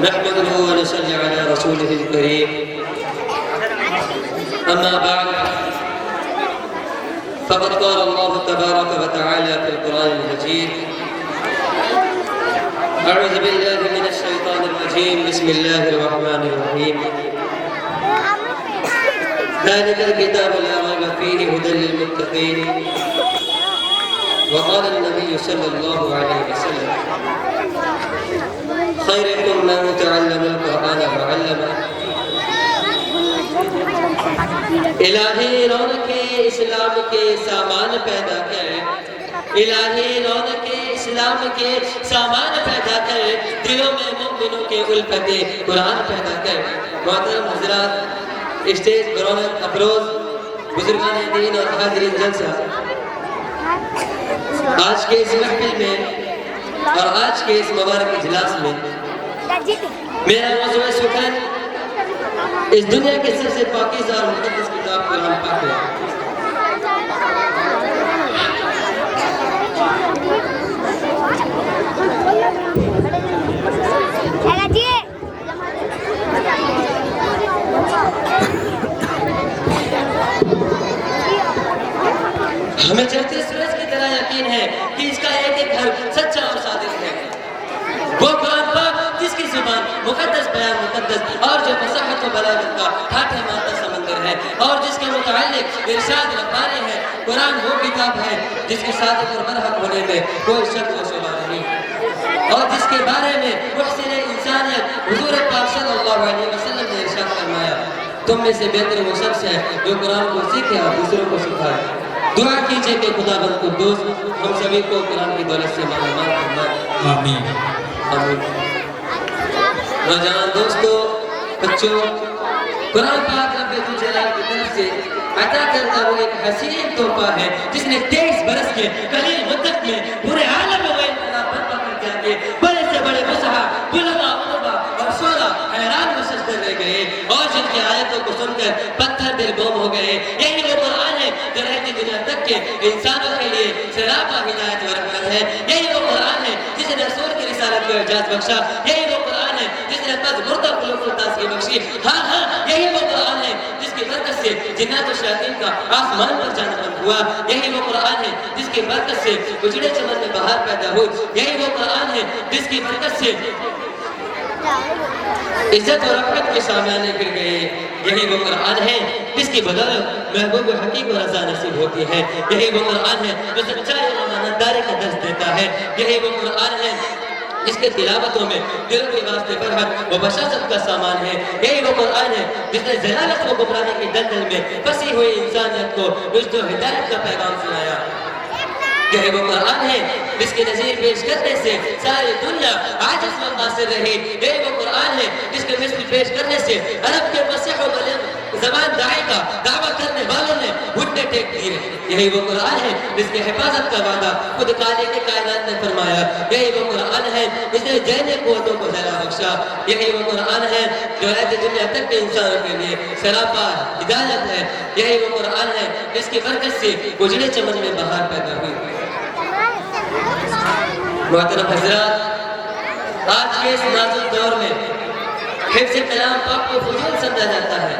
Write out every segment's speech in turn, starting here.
نحمده ونصلي على رسوله الكريم. أما بعد، فقد قال الله تبارك وتعالى في القرآن المجيد: أعوذ بالله من الشيطان الرجيم، بسم الله الرحمن الرحيم. ذلك الكتاب لا ريب فيه هدى للمتقين. وقال النبي صلى الله عليه وسلم: خيركم من تعلم القرآن وعلمه. الہی رونق اسلام کے سامان پیدا کر، الہی رونق اسلام کے سامان پیدا کر، دلوں میں مومنوں کے الفت قرآن پیدا کر۔ محترم حضرات، اسٹیج پر رونق افروز بزرگان دین اور حاضرین جلسہ، آج کے اس محفل میں اور آج کے اس مبارک اجلاس میں میرا موضوع سخن اس دنیا کے سب سے پاکیزہ اور مقدس کتاب قرآن پاک ہے۔ ہمیں چڑھتے سورج کی طرح یقین ہے کہ اس کا ایک ایک حرف سچا اور صادق ہے۔ وہ قرآن پاک جس کی زبان مقدس بیان مقدس اور جو فصاحت و بلاغت کا ٹھاٹھا مارتا سمندر ہے، اور جس کے متعلق ارشاد ربانی ہے: قرآن وہ کتاب ہے جس کے صادق اور برحق ہونے میں کوئی شک و شبہ نہیں، اور جس کے بارے میں محسن انسانیت حضور پاک صلی اللہ علیہ وسلم نے ارشاد فرمایا: تم میں سے بہتر وہ شخص ہے جو قرآن کو سیکھے اور دوسروں کو سکھائے۔ دعا کیجئے کہ خداوند قدوس ہم سبھی کو قرآن کی دولت سے معلومات فرمائے۔ آمین آمین۔ نوجوان دوستو، بچوں، قرآن پاک رب ذوالجلال کی طرف سے عطا کردہ وہ ایک حسین تحفہ ہے جس نے 23 برس کے قلیل مدت میں پورے عالم میں وہ انقلاب برپا کر دیا کہ بڑے سے بڑے مصحف بلغا عقبہ اور سورہ حیران و سجدہ رہ گئے، اور جن کی آیتوں کو سن کر پتھر دل گم ہو گئے۔ یہی وہ قرآن ہے جو رہتی دنیا تک کے انسانوں کے لیے سراپا ہدایت و رحمت ہے۔ یہی وہ قرآن ہے جس نے رسول کی رسالت کو اعجاز بخشا۔ یہی وہ قرآن ہے جس نے پس مردہ قلوب کو تازگی بخشی۔ ہاں ہاں، یہی وہ قرآن ہے جس کی برکت سے جنات و شیاطین کا آسمان پر جانا بند ہوا۔ یہی وہ قرآن ہے جس کی برکت سے اجڑے چمن میں بہار پیدا ہوئی۔ یہی وہ قرآن ہے جس کی برکت سے عزت و رحمت کے سامنے گر گئے۔ یہی وہ قرآن ہے جس کی بدولت محبوب و حقیق و رضا نصیب ہوتی ہے۔ یہی وہ قرآن ہے جو سچائی و امانتداری کا درس دیتا ہے۔ یہی وہ قرآن ہے جس کے تلاوتوں میں دلوں کے واسطے فرحت و بشاشت کا سامان ہے۔ یہی وہ قرآن ہے جس نے ضلالت و گمراہی کی دلدل میں پھنسی ہوئی انسانیت کو رشد و ہدایت کا پیغام سنایا۔ یہی وہ قرآن ہے جس کی نظیر پیش کرنے سے ساری دنیا عاجز و قاصر رہی۔ یہی وہ قرآن ہے جس کے مثل پیش کرنے سے عرب کے فصیح و بلیغ زبان داعی کا دعویٰ کرنے والوں نے گھٹنے ٹیک دیے۔ یہی وہ قرآن ہے جس کی حفاظت کا وعدہ خود خالق کائنات نے فرمایا۔ یہی وہ قرآن ہے جس نے ذہنی قوتوں کو ذرا بخشا۔ یہی وہ قرآن ہے جو رہتی دنیا تک کے انسانوں کے لیے سراپا ہدایت ہے۔ یہی وہ قرآن ہے جس کی برکت سے اجڑے چمن میں بہار پیدا ہوئی۔ محترم حضرات، آج کے اس نازک دور میں حفظ کلام پاک کو فضول سمجھا جاتا ہے،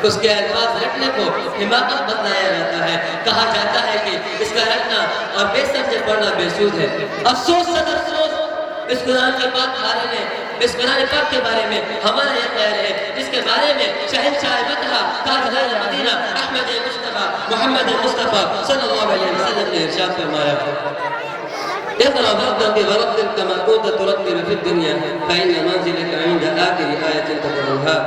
اس کے الفاظ رٹنے کو حماقت بتلایا جاتا ہے۔ کہا جاتا ہے کہ اس کا رٹنا اور بے سمجھے پڑھنا بے سود ہے۔ افسوس صد افسوس، اس قرآن کے پاک بارے میں، اس قرآن پاک کے بارے میں ہمارا یہ خیال ہے جس کے بارے میں شہنشاہ مدحہ تاجدار مدینہ احمد مصطفیٰ محمد مصطفیٰ صلی اللہ علیہ وسلم نے ارشاد فرمایا: اقرأ وارتقي ورتل كما كنت ترتل في الدنيا فإن منزلك عند آخر آية تقرأها۔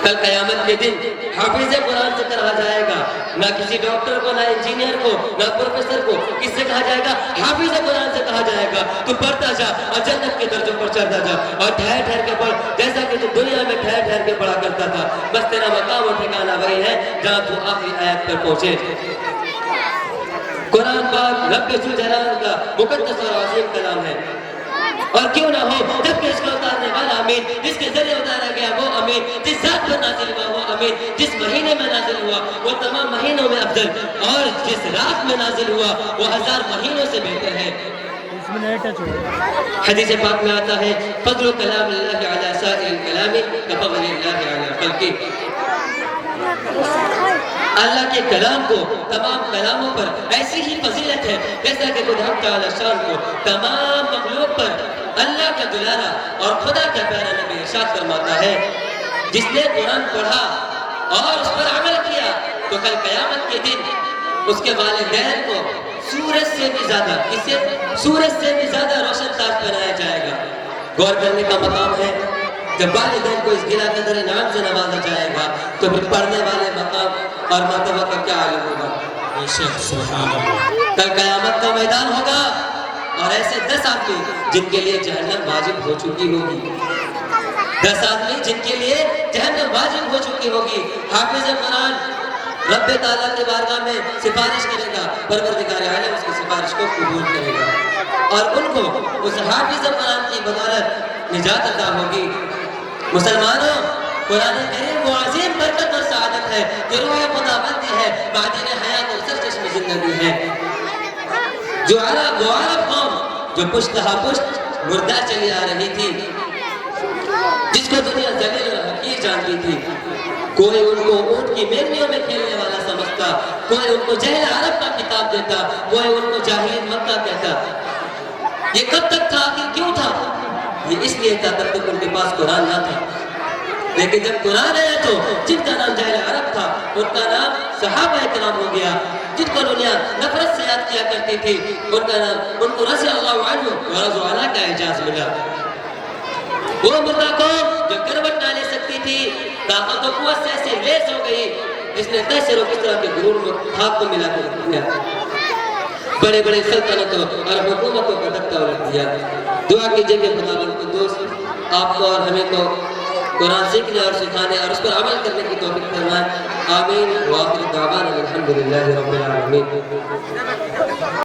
کل قیامت کے دن حافظ قرآن سے کہا جائے گا، نہ کسی ڈاکٹر کو، نہ انجینئر کو، نہ پروفیسر کو، کس سے کہا جائے گا؟ حافظ قرآن سے کہا جائے گا تو پڑھتا جا اور جنت کے درجوں پر چڑھتا جا، اور ٹھہر ٹھہر کے پڑھ جیسا کہ تو دنیا میں ٹھہر ٹھہر کے پڑھا کرتا تھا۔ بس تیرا مقام و ٹھکانہ وہی ہے جہاں تو آخری آیت پر پہنچے۔ قرآن پاک رب ذوالجلال کا مقدس اور عظیم کلام ہے، اور کیوں نہ ہو جبکہ اس کو اتارنے والا امین، جس کے ذریعے اتارا گیا وہ امین، جس ذات پر نازل ہوا وہ امین، جس مہینے میں نازل ہوا وہ تمام مہینوں میں افضل، اور جس رات میں نازل ہوا وہ 1000 مہینوں سے بہتر ہے۔ حدیث پاک میں آتا ہے فضل کلام اللہ علی سائر الکلام کفضل اللہ علی خلقہ، اللہ کے کلام کو تمام کلاموں پر ایسی ہی فضیلت ہے جیسا کہ خود حق تعالی شان کو تمام مخلوق پر اللہ کا دلارا اور خدا کا پیارا نبی ارشاد فرماتا ہے جس نے قرآن پڑھا اور اس پر عمل کیا تو کل قیامت کے دن اس کے والدین کو سورج سے بھی زیادہ روشن تاج پہنایا جائے گا۔ غور کرنے کا مقام ہے جب والدین کو اس گلا قدر انعام سے نوازا جائے گا تو پھر پڑھنے والے مقام اور مرتبہ کا کیا عالم ہوگا۔ کل قیامت کا میدان ہوگا اور ایسے 10 آدمی جن کے لیے جہنم واجب ہو چکی ہوگی، 10 آدمی جن کے لیے جہنم واجب ہو چکی ہوگی، حافظ قرآن رب تعالیٰ کے بارگاہ میں سفارش کرے گا، پروردگار عالم اس کی سفارش کو قبول کرے گا اور ان کو اس حافظ قرآن کی بدولت نجات عطا ہوگی۔ مسلمانوں، قرآن کریم وہ عظیم برکت اور سعادت ہے جو روح خدا بندی ہے، معدن حیات اور سرچشم زندگی ہے، جو عرب قوم جو پشت ہا پشت مردہ چلی آ رہی تھی، جس کو دنیا ذلیل اور حقیر جانتی تھی، کوئی ان کو اونٹ کی میلیوں میں کھیلنے والا سمجھتا، کوئی ان کو جہل عرب کا کتاب دیتا، کوئی ان کو جاہل مکہ کہتا۔ یہ کب تک تھا؟ آخر کیوں تھا؟ یہ اس لیے تھا تب تک ان کے پاس قرآن نہ تھا، لیکن جب قرآن آیا تو جن کا نام جاہل عرب تھا ان کا نام صحابہ کرام ہو گیا، جن کو دنیا نفرت سے یاد کیا کرتی تھی ان کا نام ان کو رضی اللہ عنہ ورضوا عنہ کا اعزاز ملا۔ وہ مردہ قوم جو کروٹ نہ لے سکتی تھی، طاقت و قوت سے ایسے لیس ہو گئی جس نے کیسے رو کس طرح کے غرور کو خاک کو ملا کر دیا، بڑے بڑے سلطنتوں اور حکومتوں کا دھکا الٹ دیا۔ دعا کیجئے کہ خداوند قدوس آپ کو اور ہمیں کو قرآن سیکھنے اور سکھانے اور اس پر عمل کرنے کی توفیق فرمائے، آمین۔ وآخر دعوانا الحمدللہ رب العالمین۔